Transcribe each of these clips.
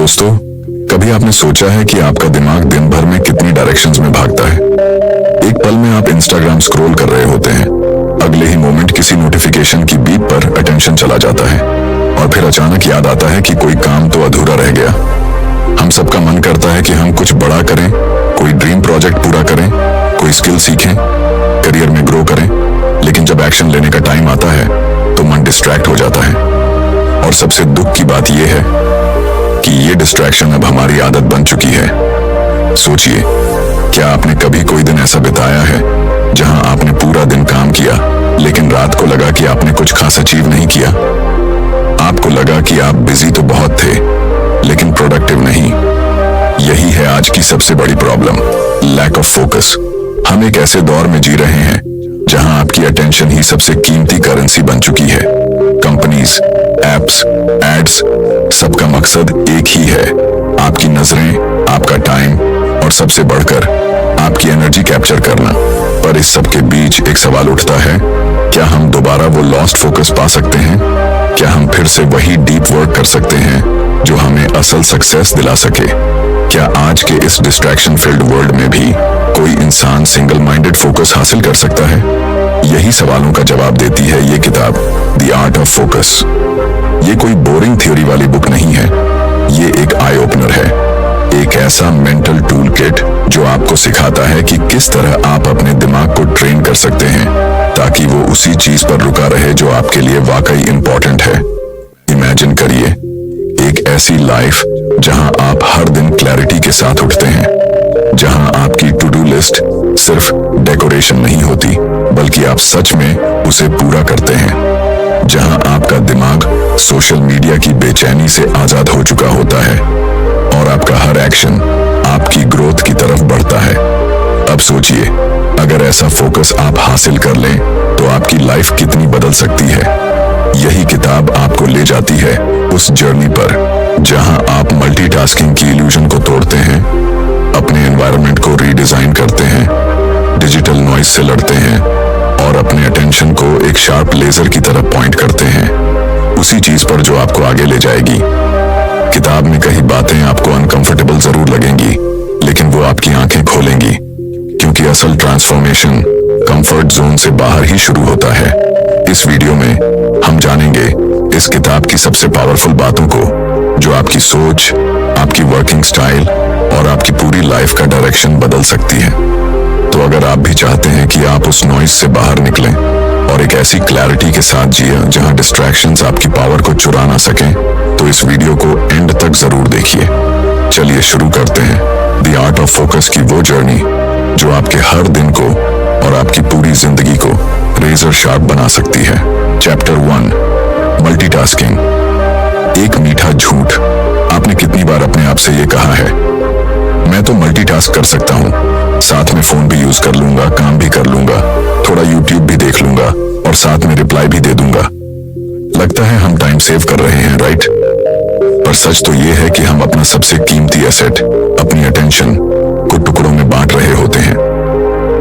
दोस्तों, कभी आपने सोचा है कि आपका दिमाग दिन भर में कितनी डायरेक्शंस में भागता है। एक पल में आप इंस्टाग्राम स्क्रॉल कर रहे होते हैं, अगले ही मोमेंट किसी नोटिफिकेशन की बीप पर अटेंशन चला जाता है और फिर अचानक याद आता है कि कोई काम तो अधूरा रह गया। हम सबका मन करता है कि हम कुछ बड़ा करें, कोई ड्रीम प्रोजेक्ट पूरा करें, कोई स्किल सीखें, करियर में ग्रो करें, लेकिन जब एक्शन लेने का टाइम आता है तो मन डिस्ट्रैक्ट हो जाता है। और सबसे दुख की बात यह है कि ये डिस्ट्रैक्शन अब हमारी आदत बन चुकी है। सोचिए, क्या आपने कभी कोई दिन ऐसा बिताया है जहां आपने पूरा दिन काम किया लेकिन रात को लगा कि आपने कुछ खास अचीव नहीं किया। आपको लगा कि आप बिजी तो बहुत थे लेकिन प्रोडक्टिव नहीं। यही है आज की सबसे बड़ी प्रॉब्लम, लैक ऑफ फोकस। हम एक ऐसे दौर में जी रहे हैं जहां आपकी अटेंशन ही सबसे कीमती करेंसी बन चुकी है। कंपनीज, एप्स, एड्स, सबका मकसद एक ही है, आपकी नजरें, आपका टाइम और सबसे बढ़कर आपकी एनर्जी कैप्चर करना। पर इस सब के बीच एक सवाल उठता है, क्या हम दोबारा वो लॉस्ट फोकस पा सकते हैं? क्या हम फिर से वही डीप वर्क कर सकते हैं जो हमें असल सक्सेस दिला सके? क्या आज के इस डिस्ट्रैक्शन फिल्ड वर्ल्ड में भी कोई इंसान सिंगल माइंडेड फोकस हासिल कर सकता है? यही सवालों का जवाब देती है ये किताब, द आर्ट ऑफ फोकस। ये कोई बोरिंग थ्योरी वाली बुक नहीं है, ये एक आई ओपनर है, एक ऐसा मेंटल टूल किट जो आपको सिखाता है कि किस तरह आप अपने दिमाग को ट्रेन कर सकते हैं ताकि वो उसी चीज पर रुका रहे जो आपके लिए वाकई इंपॉर्टेंट है। इमेजिन करिए एक ऐसी लाइफ जहां आप हर दिन क्लैरिटी के साथ उठते हैं, जहां आपकी टू डू लिस्ट सिर्फ डेकोरेशन नहीं होती बल्कि आप सच में उसे पूरा करते हैं, जहां आपका दिमाग सोशल मीडिया की बेचैनी से आजाद हो चुका होता है और आपका हर एक्शन आपकी ग्रोथ की तरफ बढ़ता है। अब सोचिए, अगर ऐसा फोकस आप हासिल कर लें तो आपकी लाइफ कितनी बदल सकती है। यही किताब आपको ले जाती है उस जर्नी पर जहां आप मल्टीटास्किंग की इल्यूजन को तोड़ते हैं, अपने एनवायरनमेंट को रीडिजाइन करते हैं, डिजिटल नॉइज से लड़ते हैं और अपने अटेंशन को एक शार्प लेजर की तरह पॉइंट करते हैं, उसी चीज पर जो आपको आगे ले जाएगी। किताब में कई बातें आपको अनकंफर्टेबल जरूर लगेंगी, लेकिन वो आपकी आंखें खोलेंगी, क्योंकि असल ट्रांसफॉर्मेशन कंफर्ट जोन से बाहर ही शुरू होता है। इस वीडियो में हम जानेंगे इस किताब की सबसे पावरफुल बातों को जो आपकी सोच, आपकी वर्किंग स्टाइल और आपकी पूरी लाइफ का डायरेक्शन बदल सकती है। तो अगर आप भी चाहते हैं कि आप उस नॉइज से बाहर निकलें और एक ऐसी क्लैरिटी के साथ जिए जहां डिस्ट्रैक्शंस आपकी पावर को चुरा ना सकें, तो इस वीडियो को एंड तक जरूर देखिए। चलिए शुरू करते हैं द आर्ट ऑफ फोकस की वो जर्नी जो आपके हर दिन को और आपकी पूरी जिंदगी को रेजर शार्प बना सकती है। Chapter 1, multitasking. एक मीठा झूठ। आपने कितनी बार अपने आप से ये कहा है, मैं तो मल्टीटास्क कर सकता हूँ, साथ में फोन भी यूज कर लूंगा, काम भी कर लूंगा, थोड़ा यूट्यूब भी देख लूंगा और साथ में रिप्लाई भी दे दूंगा। लगता है हम टाइम सेव कर रहे हैं, राइट? पर सच तो ये है कि हम अपना सबसे कीमती एसेट, अपनी अटेंशन को टुकड़ों में बांट रहे होते हैं।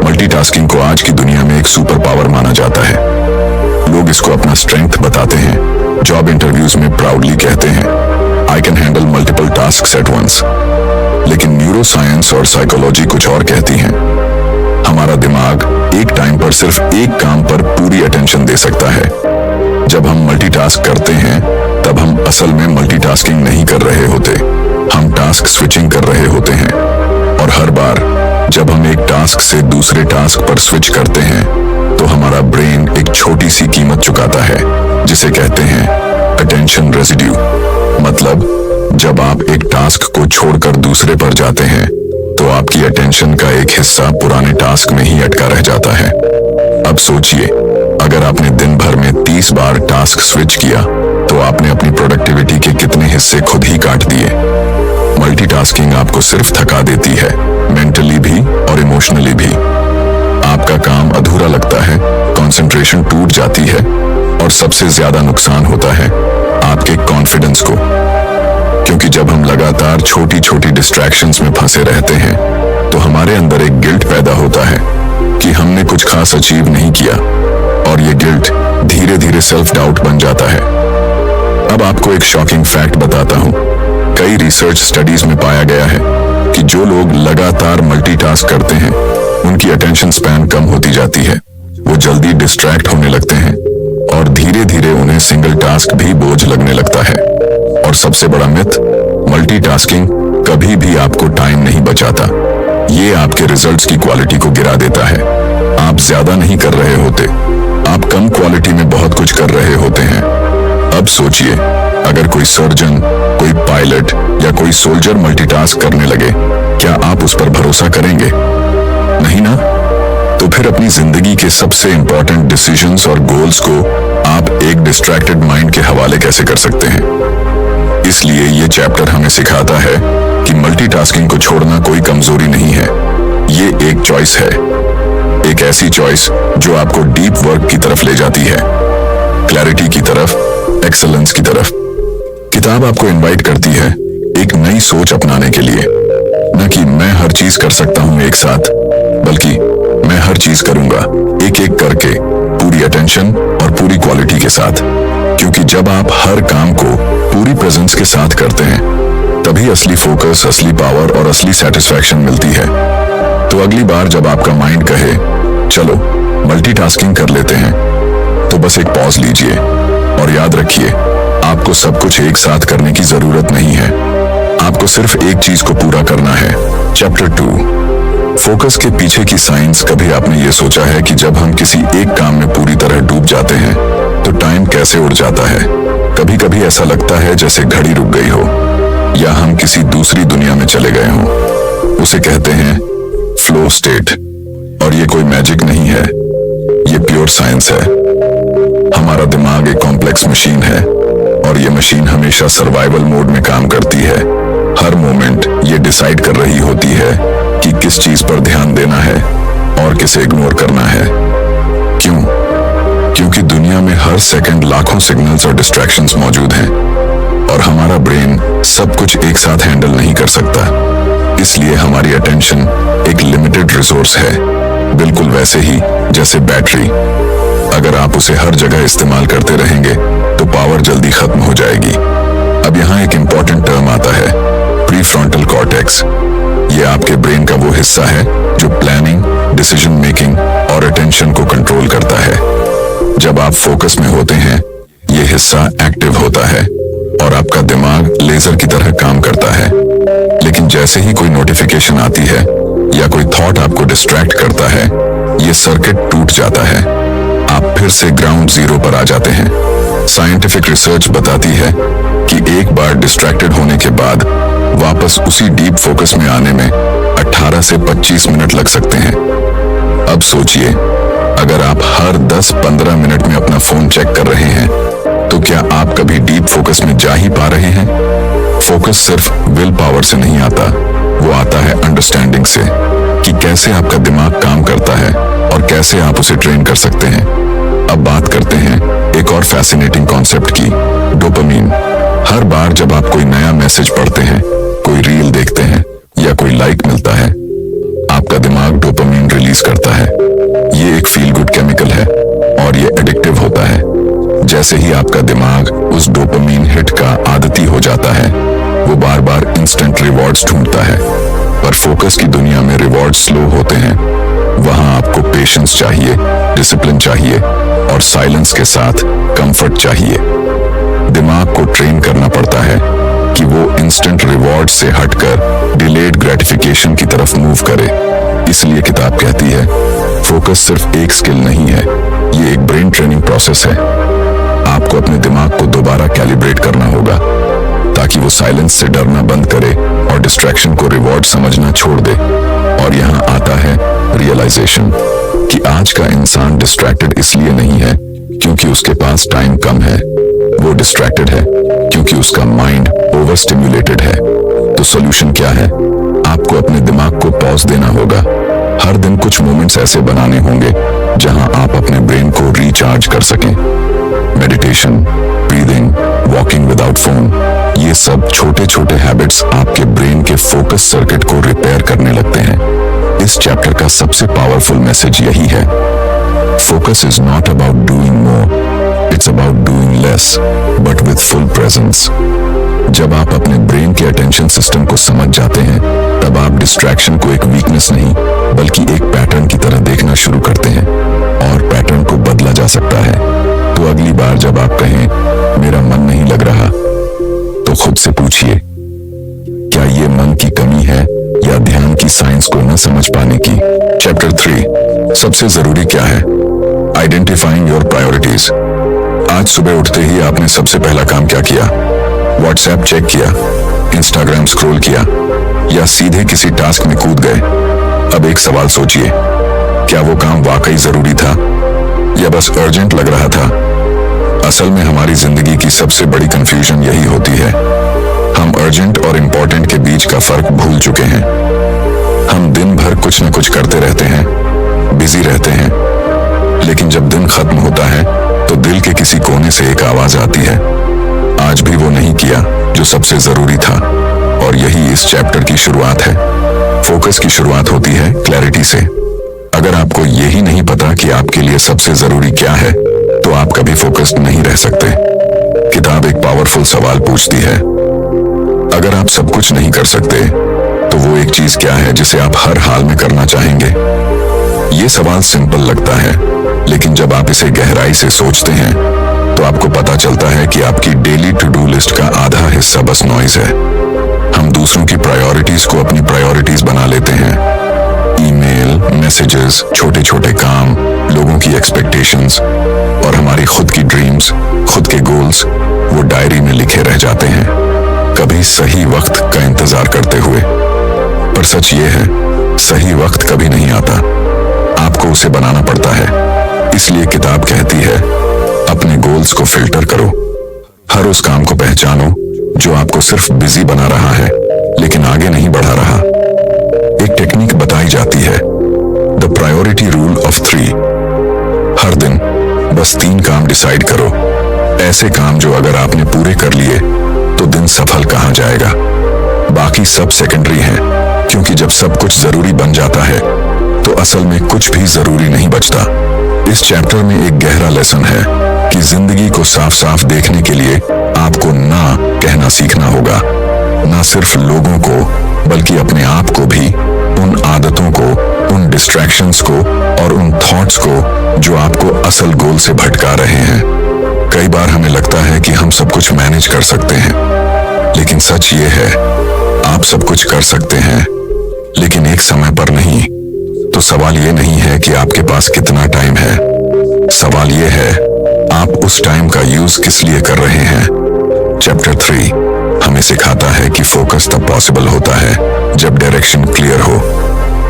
मल्टीटास्किंग को आज की दुनिया में एक सुपर पावर माना जाता है। लोग इसको अपना स्ट्रेंथ बताते हैं, जॉब इंटरव्यूज में प्राउडली कहते हैं, I can handle multiple tasks at once. लेकिन न्यूरो साइंस और साइकोलॉजी कुछ और कहती हैं। हमारा दिमाग एक टाइम पर सिर्फ एक काम पर पूरी अटेंशन दे सकता है। जब हम मल्टीटास्क करते हैं तब हम असल में मल्टीटास्किंग नहीं कर रहे होते, हम टास्क स्विचिंग कर रहे होते हैं। और हर बार जब हम एक टास्क से दूसरे टास्क पर स्विच करते हैं तो हमारा ब्रेन एक छोटी सी कीमत चुकाता है, जिसे कहते हैं अटेंशन रेजिड्यू। मतलब जब आप एक टास्क को छोड़कर दूसरे पर जाते हैं तो आपकी अटेंशन का एक हिस्सा पुराने टास्क में ही अटका रह जाता है। अब सोचिए, अगर आपने दिन भर में 30 बार टास्क स्विच किया तो आपने अपनी प्रोडक्टिविटी के कितने हिस्से खुद ही काट दिए। मल्टीटास्किंग आपको सिर्फ थका देती है, मेंटली भी और इमोशनली भी। आपका काम अधूरा लगता है, कंसंट्रेशन टूट जाती है और सबसे ज्यादा नुकसान होता है आपके कॉन्फिडेंस को, क्योंकि जब हम लगातार छोटी छोटी डिस्ट्रैक्शंस में फंसे रहते हैं तो हमारे अंदर एक गिल्ट पैदा होता है कि हमने कुछ खास अचीव नहीं किया, और ये गिल्ट धीरे धीरे सेल्फ डाउट बन जाता है। अब आपको एक शॉकिंग फैक्ट बताता हूं, कई रिसर्च स्टडीज में पाया गया है कि जो लोग लगातार मल्टीटास्क करते हैं उनकी अटेंशन स्पैन कम होती जाती है, वो जल्दी डिस्ट्रैक्ट होने लगते हैं और धीरे धीरे उन्हें सिंगल टास्क भी बोझ लगने लगता है। और सबसे बड़ा मिथ, मल्टीटास्किंग कभी भी आपको टाइम नहीं बचाता। ये आपके रिजल्ट्स की क्वालिटी को गिरा देता है। आप ज्यादा नहीं कर रहे होते, आप कम क्वालिटी में बहुत कुछ कर रहे होते हैं। अब सोचिए, अगर कोई सर्जन, कोई पायलट या कोई सोल्जर मल्टीटास्क करने लगे, क्या आप उस पर भरोसा करेंगे? नहीं ना? तो फिर अपनी जिंदगी के सबसे इंपॉर्टेंट डिसीजंस और गोल्स को आप एक डिस्ट्रैक्टेड माइंड के हवाले कैसे कर सकते हैं? इसलिए ये चैप्टर हमें सिखाता है कि मल्टीटास्किंग को छोड़ना कोई कमजोरी नहीं है, ये एक चॉइस है। एक ऐसी चॉइस जो आपको डीप वर्क की तरफ ले जाती है, क्लैरिटी की तरफ, एक्सेलेंस की तरफ। किताब आपको इनवाइट करती है एक नई सोच अपनाने के लिए, न कि मैं हर चीज कर सकता हूं एक साथ, बल्कि मैं हर चीज करूंगा एक एक करके, पूरी अटेंशन और पूरी क्वालिटी के साथ। क्योंकि जब आप हर काम को पूरी प्रेजेंस के साथ करते हैं, तभी असली फोकस, असली पावर और असली सेटिस्फैक्शन मिलती है। तो अगली बार जब आपका माइंड कहे चलो मल्टीटास्किंग कर लेते हैं, तो बस एक पॉज लीजिए और याद रखिए, आपको सब कुछ एक साथ करने की जरूरत नहीं है। आपको सिर्फ एक चीज को पूरा करना है। चैप्टर 2, फोकस के पीछे की साइंस। कभी आपने ये सोचा है कि जब हम किसी एक काम में पूरी तरह डूब जाते हैं तो टाइम कैसे उड़ जाता है? कभी कभी ऐसा लगता है जैसे घड़ी रुक गई हो या हम किसी दूसरी दुनिया में चले गए हों। उसे कहते हैं फ्लो स्टेट। और ये कोई मैजिक नहीं है, ये प्योर साइंस है। हमारा दिमाग एक कॉम्प्लेक्स मशीन है और ये मशीन हमेशा सर्वाइवल मोड में काम करती है। हर मोमेंट ये डिसाइड कर रही होती है कि किस चीज पर ध्यान देना है और किसे इग्नोर करना है। क्यों? क्योंकि दुनिया में हर सेकंड लाखों सिग्नल्स और डिस्ट्रैक्शंस मौजूद हैं और हमारा ब्रेन सब कुछ एक साथ हैंडल नहीं कर सकता। इसलिए हमारी अटेंशन एक लिमिटेड रिसोर्स है, बिल्कुल वैसे ही जैसे बैटरी। अगर आप उसे हर जगह इस्तेमाल करते रहेंगे तो पावर जल्दी खत्म हो जाएगी। अब यहाँ एक इंपॉर्टेंट टर्म आता है, प्रीफ्रंटल कॉर्टेक्स। ये आपके ब्रेन का वो हिस्सा है जो प्लानिंग, डिसीजन मेकिंग और अटेंशन को कंट्रोल करता है। जब आप फोकस में होते हैं, ये हिस्सा एक्टिव होता है और आपका दिमाग लेजर की तरह काम करता है। लेकिन जैसे ही कोई नोटिफिकेशन आती है या कोई थॉट आपको डिस्ट्रैक्ट करता है, ये सर्किट टूट जाता है। आप फिर से ग्राउंड जीरो पर आ जाते हैं। साइंटिफिक रिसर्च बताती है कि एक बार डिस्ट्रैक्टेड होने के बाद वापस उसी डीप फोकस में आने में 18 से 25 मिनट लग सकते हैं। अब सोचिए, अगर आप हर 10-15 मिनट में अपना फोन चेक कर रहे हैं, तो क्या आप कभी डीप फोकस में जा ही पा रहे हैं? फोकस सिर्फ विल पावर से नहीं आता, वो आता है अंडरस्टैंडिंग से, कि कैसे आपका दिमाग काम करता है और कैसे आप उसे ट्रेन कर सकते हैं। अब बात करते हैं एक और फैसिनेटिंग कॉन्सेप्ट की, डोपामीन। हर बार जब आप कोई नया मैसेज पढ़ते हैं, कोई रील देखते हैं या कोई लाइक मिलता है, आपका दिमाग डोपामीन रिलीज करता है। ये एक फील गुड केमिकल है और ये एडिक्टिव होता है। जैसे ही आपका दिमाग उस डोपामीन हिट का आदती हो जाता है, वो बार बार इंस्टेंट रिवॉर्ड्स ढूंढता है। पर फोकस की दुनिया में रिवॉर्ड्स स्लो होते हैं। वहां आपको पेशेंस चाहिए, डिसिप्लिन चाहिए और साइलेंस के साथ कंफर्ट चाहिए। दिमाग को ट्रेन करना पड़ता है कि वो इंस्टेंट रिवॉर्ड से हटकर डिलेड ग्रेटिफिकेशन की तरफ मूव करे। इसलिए किताब कहती है, फोकस सिर्फ एक स्किल नहीं है, ये एक ब्रेन ट्रेनिंग प्रोसेस है। आपको अपने दिमाग को दोबारा कैलिब्रेट करना होगा ताकि वो साइलेंस से डरना बंद करे और डिस्ट्रैक्शन को रिवॉर्ड समझना छोड़ दे। और यहाँ आता है रियलाइजेशन कि आज का इंसान डिस्ट्रैक्टेड इसलिए नहीं है क्योंकि उसके पास टाइम कम है, वो डिस्ट्रैक्टेड है क्योंकि उसका माइंड ओवर स्टिम्युलेटेड है। तो सॉल्यूशन क्या है? आपको अपने दिमाग को पॉज देना होगा। हर दिन कुछ मोमेंट्स ऐसे बनाने होंगे जहां आप अपने ब्रेन को रिचार्ज कर सकें। Meditation, breathing, walking without phone, ये सब छोटे छोटे हैबिट्स आपके ब्रेन के फोकस सर्किट को रिपेयर करने लगते हैं। इस चैप्टर का सबसे पावरफुल मैसेज यही है, focus is not about doing more, it's about doing less but with full presence. जब आप अपने ब्रेन के अटेंशन सिस्टम को समझ जाते हैं, तब आप डिस्ट्रैक्शन को एक वीकनेस नहीं बल्कि एक पैटर्न की तरह देखना शुरू करते हैं, और पैटर्न को बदला जा सकता है। तो अगली बार जब आप कहें मेरा मन नहीं लग रहा, तो खुद से पूछिए, क्या ये मन की कमी है या ध्यान की साइंस को न समझ पाने की। चैप्टर 3, सबसे जरूरी क्या है? Identifying your priorities. आज सुबह उठते ही आपने सबसे पहला काम क्या किया? व्हाट्सएप चेक किया, इंस्टाग्राम स्क्रॉल किया, या सीधे किसी टास्क में कूद गए? अब एक सवाल सोचिए, क्या वो काम वाकई जरूरी था या बस अर्जेंट लग रहा था? असल में हमारी जिंदगी की सबसे बड़ी कंफ्यूजन यही होती है। हम अर्जेंट और इम्पोर्टेंट के बीच का फर्क भूल चुके हैं। हम दिन भर कुछ न कुछ करते रहते हैं, बिजी रहते हैं, लेकिन जब दिन खत्म होता है तो दिल के किसी कोने से एक आवाज आती है, आज भी वो नहीं किया जो सबसे जरूरी था। और यही इस चैप्टर की शुरुआत है। फोकस की शुरुआत होती है क्लैरिटी से। अगर आपको यही नहीं पता कि आपके लिए सबसे जरूरी क्या है, तो आप कभी फोकस्ड नहीं रह सकते। किताब एक पावरफुल सवाल पूछती है, अगर आप सब कुछ नहीं कर सकते, तो वो एक चीज क्या है जिसे आप हर हाल में करना चाहेंगे? ये सवाल सिंपल लगता है, लेकिन जब आप इसे गहराई से सोचते हैं, तो आपको पता चलता है कि आपकी डेली टू डू लिस्ट का आधा हिस्सा बस नॉइज है। हम दूसरों की प्रायोरिटीज को अपनी प्रायोरिटीज बना लेते हैं। ईमेल, मैसेजेस, छोटे छोटे काम, लोगों की एक्सपेक्टेशंस और हमारी खुद की ड्रीम्स, खुद के गोल्स वो डायरी में लिखे रह जाते हैं, कभी सही वक्त का इंतजार करते हुए। पर सच ये है, सही वक्त कभी नहीं आता, आपको उसे बनाना पड़ता है। इसलिए किताब कहती है, अपने गोल्स को फिल्टर करो। हर उस काम को पहचानो जो आपको सिर्फ बिजी बना रहा है, लेकिन आगे नहीं बढ़ा रहा। एक टेक्निक बताई जाती है, द प्रायोरिटी रूल ऑफ 3। हर दिन बस 3 काम डिसाइड करो, ऐसे काम जो अगर आपने पूरे कर लिए तो दिन सफल कहा जाएगा। बाकी सब सेकेंडरी हैं, क्योंकि जब सब कुछ जरूरी बन जाता है तो असल में कुछ भी जरूरी नहीं बचता। इस चैप्टर में एक गहरा लेसन है कि जिंदगी को साफ साफ देखने के लिए आपको ना कहना सीखना होगा, ना सिर्फ लोगों को बल्कि अपने आप को भी, उन आदतों को, उन डिस्ट्रैक्शंस को और उन थॉट्स को जो आपको असल गोल से भटका रहे हैं। कई बार हमें लगता है कि हम सब कुछ मैनेज कर सकते हैं, लेकिन सच ये है, आप सब कुछ कर सकते हैं, लेकिन एक समय पर नहीं। तो सवाल ये नहीं है कि आपके पास कितना टाइम है, सवाल ये है आप उस टाइम का यूज किस लिए कर रहे हैं। चैप्टर 3 हमें सिखाता है कि फोकस तब पॉसिबल होता है जब डायरेक्शन क्लियर हो,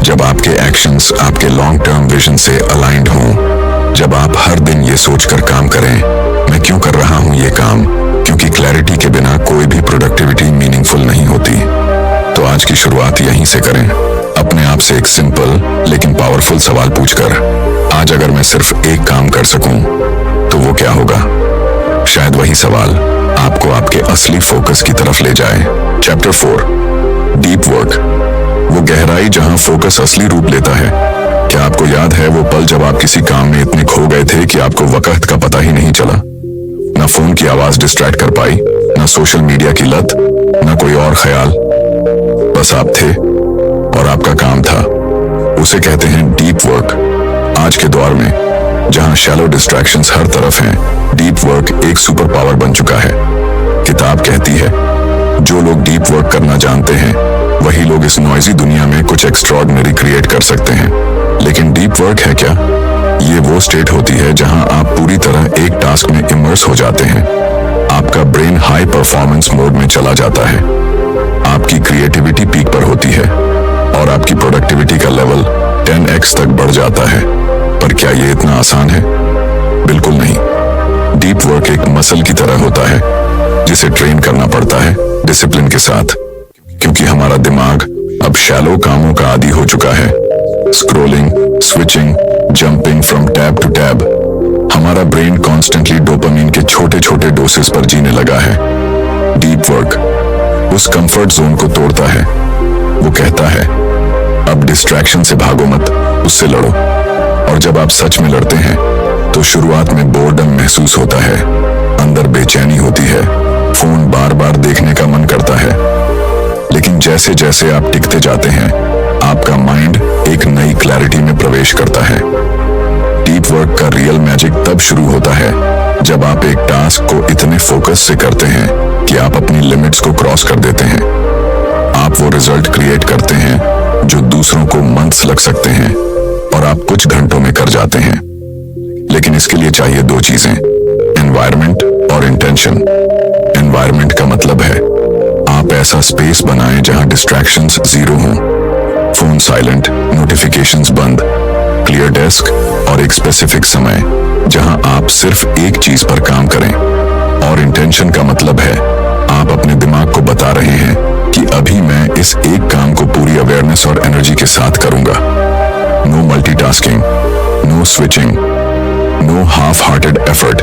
जब आपके एक्शंस आपके लॉन्ग टर्म विजन से अलाइंड हों, जब आप हर दिन ये सोचकर काम करें, मैं क्यों कर रहा हूं ये काम, क्योंकि क्लैरिटी के बिना कोई भी प्रोडक्टिविटी मीनिंगफुल नहीं होती। तो आज की शुरुआत यहीं से करें, अपने आप से एक सिंपल लेकिन पावरफुल सवाल पूछकर, आज अगर मैं सिर्फ एक काम कर सकूं तो वो क्या होगा? शायद वही सवाल आपको आपके असली फोकस की तरफ ले जाए। चैप्टर 4, डीप वर्क, वो गहराई जहां फोकस असली रूप लेता है। क्या आपको याद है वो पल जब आप किसी काम में इतने खो गए थे कि आपको वक्त का पता ही नहीं चला? ना फोन की आवाज डिस्ट्रैक्ट कर पाई, ना सोशल मीडिया की लत, ना कोई और ख्याल, बस आप थे और आपका काम था। उसे कहते हैं डीप वर्क। आज के दौर में जहां शैलो डिस्ट्रैक्शंस हर तरफ हैं, डीप वर्क एक सुपर पावर बन चुका है। किताब कहती है, जो लोग डीप वर्क करना जानते हैं वही लोग इस नॉइजी दुनिया में कुछ एक्स्ट्रॉर्डिनरी क्रिएट कर सकते हैं। लेकिन डीप वर्क है क्या? ये वो स्टेट होती है जहां आप पूरी तरह एक टास्क में इमर्स हो जाते हैं। आपका ब्रेन हाई परफॉर्मेंस मोड में चला जाता है, आपकी क्रिएटिविटी पीक पर होती है और आपकी प्रोडक्टिविटी का लेवल 10x तक बढ़ जाता है। पर क्या ये इतना आसान है? बिल्कुल नहीं। डीप वर्क एक मसल की तरह होता है जिसे ट्रेन करना पड़ता है डिसिप्लिन के साथ, क्योंकि हमारा दिमाग अब शैलो कामों का आदी हो चुका है। Scrolling, switching, jumping from tab to tab. हमारा ब्रेन कॉन्स्टेंटली डोपामिन के छोटे छोटे डोसेस पर जीने लगा है। डीप वर्क उस कंफर्ट जोन को तोड़ता है। वो कहता है, अब डिस्ट्रैक्शन से भागो मत, उससे लड़ो। और जब आप सच में लड़ते हैं तो शुरुआत में बोर्डम महसूस होता है, अंदर बेचैनी होती है, फोन बार बार देखने का मन करता है, लेकिन जैसे जैसे आप टिकते जाते हैं आपका माइंड एक नई क्लैरिटी में प्रवेश करता है। डीप वर्क का रियल मैजिक तब शुरू होता है जब आप एक टास्क को इतने फोकस से करते हैं कि आप अपनी लिमिट्स को क्रॉस कर देते हैं। आप वो रिजल्ट क्रिएट करते हैं जो दूसरों को मंथ्स लग सकते हैं और आप कुछ घंटों में कर जाते हैं। लेकिन इसके लिए चाहिए दो चीजें, एनवायरनमेंट और इंटेंशन। एनवायरनमेंट का मतलब है आप ऐसा स्पेस बनाएं जहां डिस्ट्रैक्शंस जीरो हों, फोन साइलेंट, नोटिफिकेशंस बंद, क्लियर डेस्क और एक स्पेसिफिक समय जहां आप सिर्फ एक चीज पर काम करें। और इंटेंशन का मतलब है आप अपने दिमाग को बता रहे हैं कि अभी मैं इस एक काम को पूरी अवेयरनेस और एनर्जी के साथ करूंगा। No multitasking, no switching, no half hearted effort,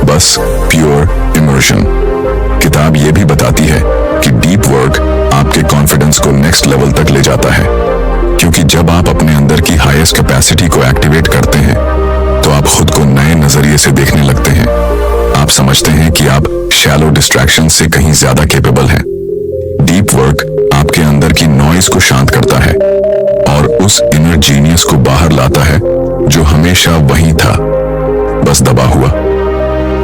बस प्योर इमर्शन। किताब यह भी बताती है कि डीप वर्क आपके कॉन्फिडेंस को नेक्स्ट लेवल तक ले जाता है, क्योंकि जब आप अपने अंदर की हाईएस्ट कैपेसिटी को एक्टिवेट करते हैं तो आप खुद को नए नजरिए से देखने लगते हैं। आप समझते हैं कि आप शैलो डिस्ट्रैक्शन से कहीं ज्यादा कैपेबल हैं। डीप वर्क आपके अंदर की नॉइज को शांत करता है और उस इनर जीनियस को बाहर लाता है जो हमेशा वहीं था, बस दबा हुआ।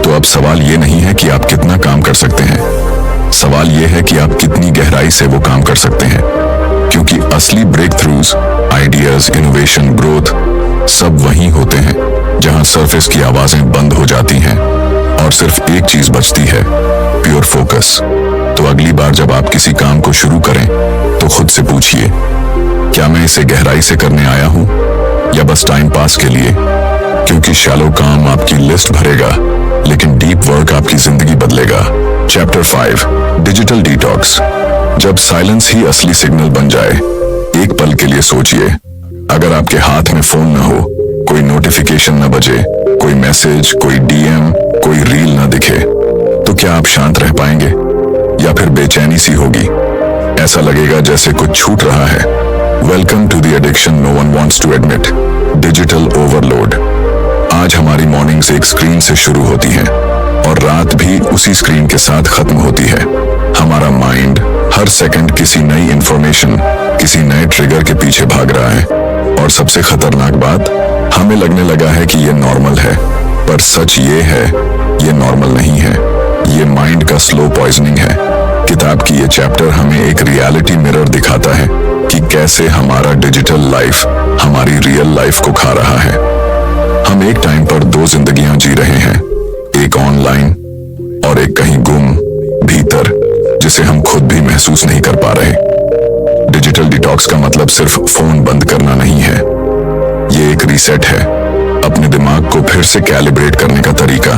तो अब सवाल ये नहीं है कि आप कितना काम कर सकते हैं, सवाल यह है कि आप कितनी गहराई से वो काम कर सकते हैं, क्योंकि असली breakthroughs, ideas, innovation, growth सब वहीं होते हैं जहां सरफेस की आवाजें बंद हो जाती हैं और सिर्फ एक चीज बचती है, प्योर फोकस। तो अगली बार जब आप किसी काम को शुरू करें तो खुद से पूछिए, क्या मैं इसे गहराई से करने आया हूं या बस टाइम पास के लिए? क्योंकि शैलो काम आपकी लिस्ट भरेगा, लेकिन डीप वर्क आपकी जिंदगी बदलेगा। Chapter 5, digital detox. जब साइलेंस ही असली सिग्नल बन जाए, एक पल के लिए सोचिए, अगर आपके हाथ में फोन न हो, कोई नोटिफिकेशन न बजे, कोई मैसेज, कोई डीएम, कोई रील न दिखे, तो क्या आप शांत रह पाएंगे या फिर बेचैनी सी होगी? ऐसा लगेगा जैसे कुछ छूट रहा है। Welcome to the addiction no one wants to admit, digital overload. आज हमारी मॉर्निंग्स एक स्क्रीन से शुरू होती हैं और रात भी उसी स्क्रीन के साथ खत्म होती है। हमारा माइंड हर सेकंड किसी नई इंफॉर्मेशन, किसी नए ट्रिगर के पीछे भाग रहा है। और सबसे खतरनाक बात, हमें लगने लगा है कि ये नॉर्मल है, पर सच ये है, ये नॉर्मल नहीं है, ये माइंड का स्लो पॉइजनिंग है। किताब की ये चैप्टर हमें एक रियलिटी मिरर दिखाता है कि कैसे हमारा डिजिटल लाइफ हमारी रियल लाइफ को खा रहा है। हम एक टाइम पर दो जिंदगियां जी रहे हैं, एक ऑनलाइन और एक कहीं गुम भीतर, जिसे हम खुद भी महसूस नहीं कर पा रहे। डिजिटल डिटॉक्स का मतलब सिर्फ फोन बंद करना नहीं है, ये एक रीसेट है, अपने दिमाग को फिर से कैलिब्रेट करने का तरीका,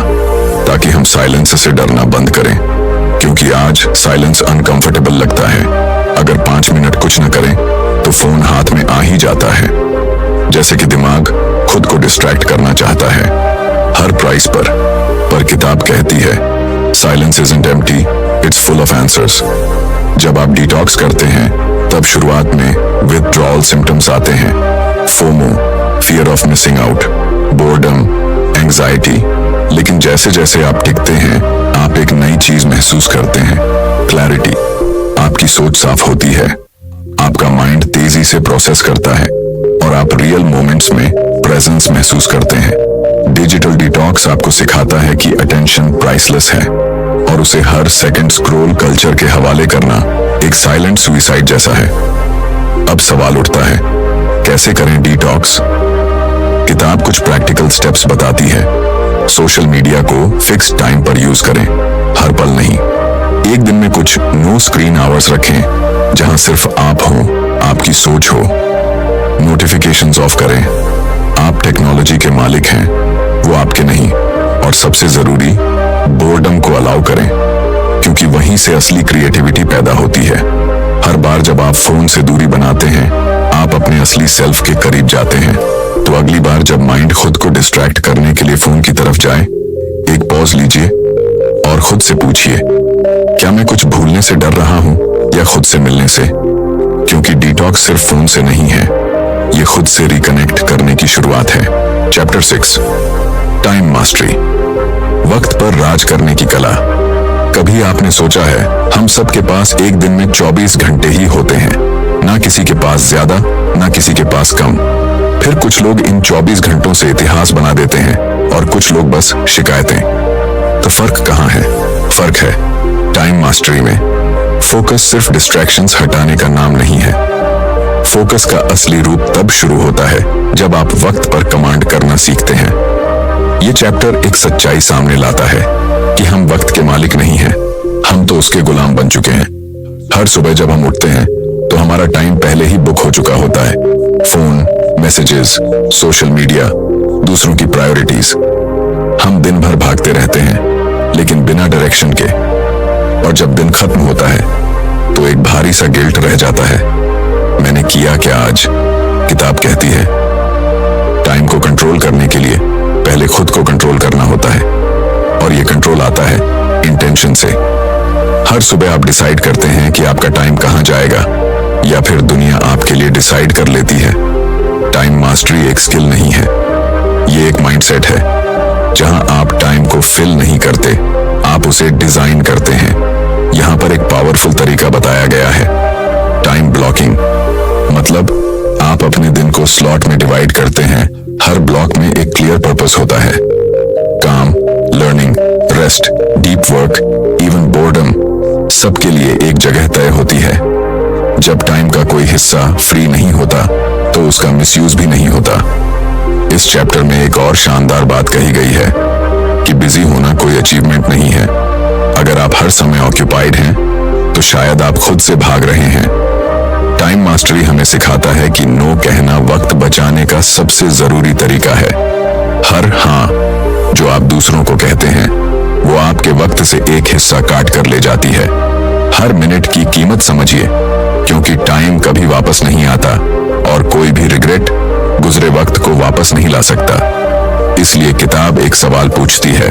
ताकि हम साइलेंस से डरना बंद करें। क्योंकि आज साइलेंस अनकंफर्टेबल लगता है। अगर 5 मिनट कुछ न करें तो फोन हाथ में आ ही जाता है, जैसे कि दिमाग खुद को डिस्ट्रैक्ट करना चाहता है हर प्राइस पर किताब कहती है, silence isn't empty, it's full of answers. जब आप डिटॉक्स करते हैं तब शुरुआत में विथड्रॉल सिम्टम्स आते हैं, FOMO, fear of missing out, boredom, anxiety. लेकिन जैसे जैसे आप टिकते हैं आप एक नई चीज महसूस करते हैं, क्लैरिटी। आपकी सोच साफ होती है, आपका माइंड तेजी से प्रोसेस करता है और आप रियल मोमेंट्स में प्रेजेंस महसूस करते हैं। डिजिटल डिटॉक्स आपको सिखाता है कि अटेंशन प्राइसलेस है और उसे हर सेकंड स्क्रॉल कल्चर के हवाले करना एक साइलेंट सुइसाइड जैसा है। अब सवाल उठता है, कैसे करें डिटॉक्स? किताब कुछ प्रैक्टिकल स्टेप्स बताती है। सोशल मीडिया को फिक्स टाइम पर यूज करें, हर पल नहीं। एक दिन में कुछ नो स्क्रीन आवर्स रखें जहां सिर्फ आप हो, आपकी सोच हो। नोटिफिकेशंस ऑफ करें, आप टेक्नोलॉजी के मालिक हैं, वो आपके नहीं। और सबसे जरूरी, बोर्डम को अलाउ करें, क्योंकि वहीं से असली क्रिएटिविटी पैदा होती है। हर बार जब आप फोन से दूरी बनाते हैं आप अपने असली सेल्फ के करीब जाते हैं। तो अगली बार जब माइंड खुद को डिस्ट्रैक्ट करने के लिए फोन की तरफ जाए, एक पॉज लीजिए और खुद से पूछिए, क्या मैं कुछ भूलने से डर रहा हूं या खुद से मिलने से? क्योंकि डिटॉक्स सिर्फ फोन से नहीं है, ये खुद से रिकनेक्ट करने की शुरुआत है। चैप्टर 6, टाइम मास्टरी, वक्त पर राज करने की कला। कभी आपने सोचा है, हम सबके पास एक दिन में 24 घंटे ही होते हैं, ना किसी के पास ज्यादा ना किसी के पास कम। फिर कुछ लोग इन 24 घंटों से इतिहास बना देते हैं और कुछ लोग बस शिकायतें। तो फर्क कहाँ है? फर्क है टाइम मास्टरी में। फोकस सिर्फ डिस्ट्रैक्शंस हटाने का नाम नहीं है। फोकस का असली रूप तब शुरू होता है जब आप वक्त पर कमांड करना सीखते हैं। ये चैप्टर एक सच्चाई सामने लाता है कि हम वक्त के मालिक नहीं हैं, हम तो उसके गुलाम बन चुके हैं। हर सुबह जब हम उठते हैं तो हमारा टाइम पहले ही बुक हो चुका होता है। फोन, मैसेजेस, सोशल मीडिया, दूसरों की प्रायोरिटीज। हम दिन भर भागते रहते हैं लेकिन बिना डायरेक्शन के। और जब दिन खत्म होता है तो एक भारी सा गिल्ट रह जाता है, मैंने किया क्या आज? किताब कहती है टाइम को कंट्रोल करने के लिए पहले खुद को कंट्रोल करना होता है, और ये कंट्रोल आता है इंटेंशन से। हर सुबह आप डिसाइड करते हैं कि आपका टाइम कहाँ जाएगा, या फिर दुनिया आपके लिए डिसाइड कर लेती है। टाइम मास्टरी एक स्किल नहीं है, ये एक माइंडसेट है। जहां आप टाइम को फिल नहीं करते, आप उसे डिजाइन करते हैं। यहां पर एक पावरफुल तरीका बताया गया है, टाइम ब्लॉकिंग। मतलब आप अपने दिन को स्लॉट में डिवाइड करते हैं। हर ब्लॉक में एक क्लियर पर्पस होता है। काम, learning, rest, deep work, even boredom, सबके लिए एक जगह तय होती है। जब टाइम का कोई हिस्सा फ्री नहीं होता तो उसका मिसयूज भी नहीं होता। इस चैप्टर में एक और शानदार बात कही गई है कि बिजी होना कोई अचीवमेंट नहीं है। अगर आप हर समय ऑक्यूपाइड हैं तो शायद आप खुद से भाग रहे हैं। टाइम मास्टरी हमें सिखाता है कि नो कहना वक्त बचाने का सबसे जरूरी तरीका है। हर हाँ जो आप दूसरों को कहते हैं वो आपके वक्त से एक हिस्सा काट कर ले जाती है। हर मिनट की कीमत समझिए, क्योंकि टाइम कभी वापस नहीं आता और कोई भी रिग्रेट गुजरे वक्त को वापस नहीं ला सकता। इसलिए किताब एक सवाल पूछती है,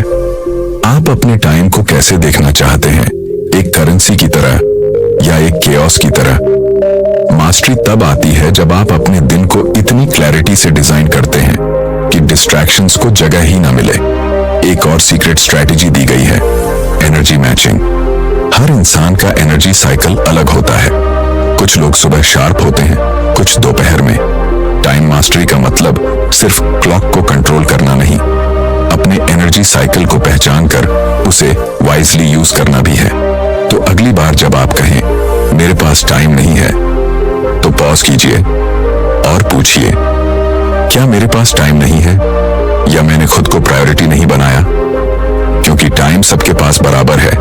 आप अपने टाइम को कैसे देखना चाहते हैं? एक करेंसी की तरह या एक केओस की तरह? मास्टरी तब आती है जब आप अपने दिन को इतनी क्लैरिटी से डिजाइन करते हैं कि डिस्ट्रैक्शंस को जगह ही ना मिले। एक और सीक्रेट स्ट्रैटेजी दी गई है, एनर्जी मैचिंग। हर इंसान का एनर्जी साइकिल अलग होता है। कुछ लोग सुबह शार्प होते हैं, कुछ दोपहर में। टाइम मास्टरी का मतलब सिर्फ क्लॉक को कंट्रोल करना नहीं, अपने एनर्जी साइकिल को पहचान कर उसे वाइजली यूज करना भी है। तो अगली बार जब आप कहें मेरे पास टाइम नहीं है, तो पॉज कीजिए और पूछिए, क्या मेरे पास टाइम नहीं है, या मैंने खुद को प्रायोरिटी नहीं बनाया? क्योंकि टाइम सबके पास बराबर है,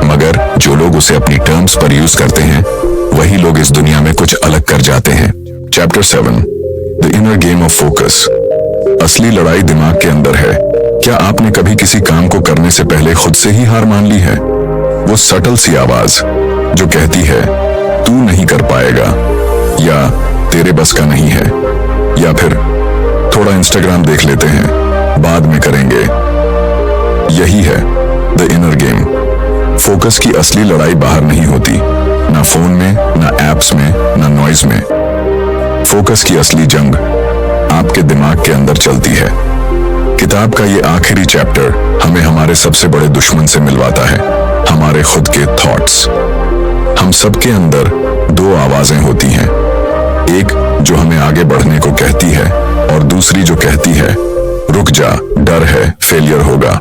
मगर जो लोग उसे अपनी टर्म्स पर यूज करते हैं वही लोग इस दुनिया में कुछ अलग कर जाते हैं। Chapter 7, the inner game of focus. असली लड़ाई दिमाग के अंदर है। क्या आपने कभी किसी काम को करने से पहले खुद से ही हार मान ली है? वो सटल सी आवाज जो कहती है तू नहीं कर पाएगा, या तेरे बस का नहीं है, या फिर थोड़ा इंस्टाग्राम देख लेते हैं, बाद में करेंगे। यही है द इनर गेम। फोकस की असली लड़ाई बाहर नहीं होती, ना फोन में, ना एप्स में, ना नॉइज में। फोकस की असली जंग आपके दिमाग के अंदर चलती है। किताब का ये आखिरी चैप्टर हमें हमारे सबसे बड़े दुश्मन से मिलवाता है, हमारे खुद के थॉट्स। हम सबके अंदर दो आवाजें होती हैं, एक जो हमें आगे बढ़ने को कहती है और दूसरी जो कहती है रुक जा, डर है, फेलियर होगा।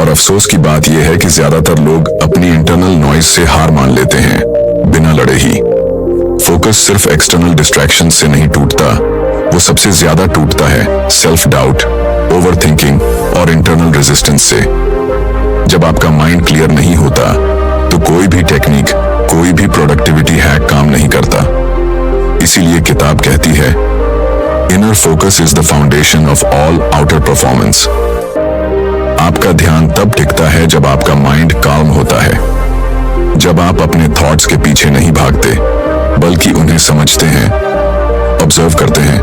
और अफसोस की बात यह है कि ज्यादातर लोग अपनी इंटरनल नॉइज से हार मान लेते हैं, बिना लड़े ही। फोकस सिर्फ एक्सटर्नल डिस्ट्रैक्शन से नहीं टूटता, वो सबसे ज्यादा टूटता है सेल्फ डाउट, ओवर थिंकिंग और इंटरनल रेजिस्टेंस से। जब आपका माइंड क्लियर नहीं होता तो कोई भी टेक्निक, कोई भी प्रोडक्टिविटी हैक काम नहीं करता। इसीलिए किताब कहती है inner focus is the foundation of all outer performance. आपका ध्यान तब टिकता है जब आपका माइंड काम होता है, जब आप अपने थॉट्स के पीछे नहीं भागते बल्कि उन्हें समझते हैं, ऑब्जर्व करते हैं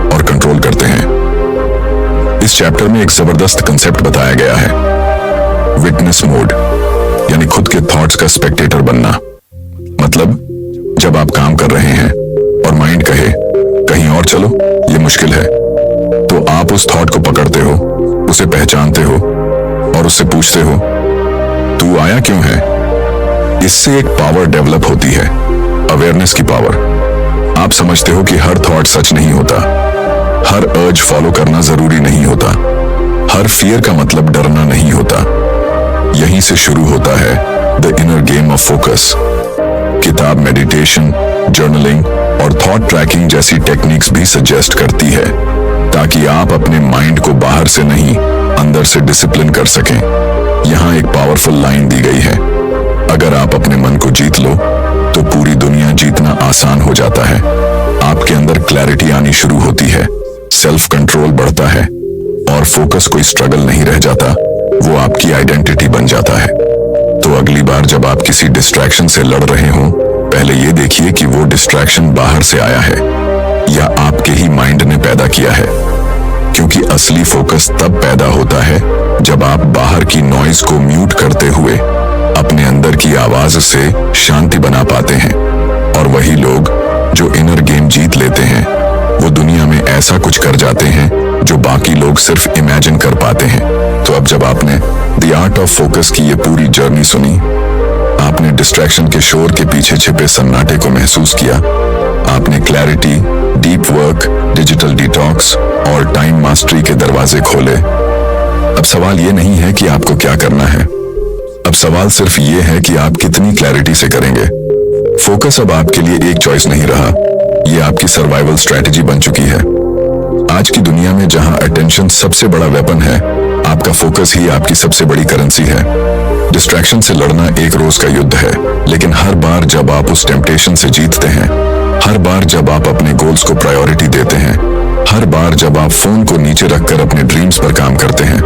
और कंट्रोल करते हैं। इस चैप्टर में एक जबरदस्त कंसेप्ट बताया गया है, विटनेस मोड, यानी खुद के थॉट्स का स्पेक्टेटर बनना। मतलब जब आप काम कर रहे हैं और माइंड कहे कहीं और चलो, ये मुश्किल है, तो आप उस थॉट को पकड़ते हो, उसे पहचानते हो और उससे पूछते हो तू आया क्यों है। इससे एक पावर डेवलप होती है, अवेयरनेस की पावर। आप समझते हो कि हर थॉट सच नहीं होता, हर अर्ज फॉलो करना जरूरी नहीं होता, हर फियर का मतलब डरना नहीं होता। यहीं से शुरू होता है the inner game of focus. किताब मेडिटेशन, जर्नलिंग और थॉट ट्रैकिंग जैसी टेक्निक्स भी सजेस्ट करती है ताकि आप अपने माइंड को बाहर से नहीं अंदर से डिसिप्लिन कर सकें। यहाँ एक पावरफुल लाइन दी गई है, अगर आप अपने मन को जीत लो तो पूरी दुनिया जीतना आसान हो जाता है। आपके अंदर क्लैरिटी आनी शुरू होती है, सेल्फ कंट्रोल बढ़ता है और फोकस कोई स्ट्रगल नहीं रह जाता, वो आपकी आइडेंटिटी बन जाता है। तो अगली बार जब आप किसी डिस्ट्रैक्शन से लड़ रहे हो, पहले ये देखिए कि वो डिस्ट्रैक्शन बाहर से आया है या आपके ही माइंड ने पैदा किया है। क्योंकि असली फोकस तब पैदा होता है जब आप बाहर की नॉइज को म्यूट करते हुए अपने अंदर की आवाज से शांति बना पाते हैं। और वही लोग जो इनर गेम जीत लेते हैं, वो दुनिया में ऐसा कुछ कर जाते हैं जो बाकी लोग सिर्फ इमेजिन कर पाते हैं। तो अब जब आपने द आर्ट ऑफ फोकस की ये पूरी जर्नी सुनी, आपने डिस्ट्रैक्शन के शोर के पीछे छिपे सन्नाटे को महसूस किया, आपने clarity, deep work, digital detox और टाइम मास्टरी के दरवाजे खोले। अब सवाल ये नहीं है कि आपको क्या करना है, अब सवाल सिर्फ ये है कि आप कितनी क्लैरिटी से करेंगे। फोकस अब आपके लिए एक चॉइस नहीं रहा, ये आपकी सर्वाइवल स्ट्रैटेजी बन चुकी है। आज की दुनिया में जहां अटेंशन सबसे बड़ा वेपन है, आपका फोकस ही आपकी सबसे बड़ी करेंसी है। डिस्ट्रैक्शन से लड़ना एक रोज का युद्ध है, लेकिन हर बार जब आप उस टेम्पटेशन से जीतते हैं, हर बार जब आप अपने गोल्स को प्रायोरिटी देते हैं, हर बार जब आप फोन को नीचे रखकर अपने ड्रीम्स पर काम करते हैं,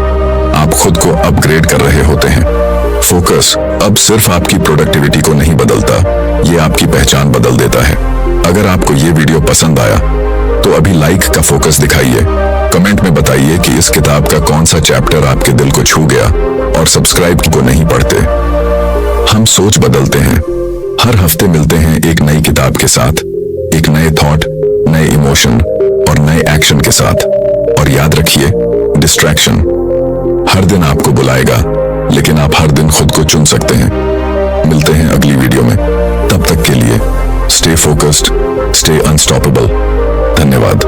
आप खुद को अपग्रेड कर रहे होते हैं। फोकस अब सिर्फ आपकी प्रोडक्टिविटी को नहीं बदलता, ये आपकी पहचान बदल देता है। अगर आपको ये वीडियो पसंद आया तो अभी लाइक का फोकस दिखाइए, कमेंट में बताइए कि इस किताब का कौन सा चैप्टर आपके दिल को छू गया, और सब्सक्राइब को नहीं पढ़ते। हम सोच बदलते हैं, हर हफ्ते मिलते हैं एक नई किताब के साथ, एक नए थॉट, नए इमोशन और नए एक्शन के साथ। और याद रखिए, डिस्ट्रैक्शन हर दिन आपको बुलाएगा, लेकिन आप हर दिन खुद को चुन सकते हैं। मिलते हैं अगली वीडियो में, तब तक के लिए स्टे फोकस्ड, स्टे अनस्टॉपेबल। धन्यवाद।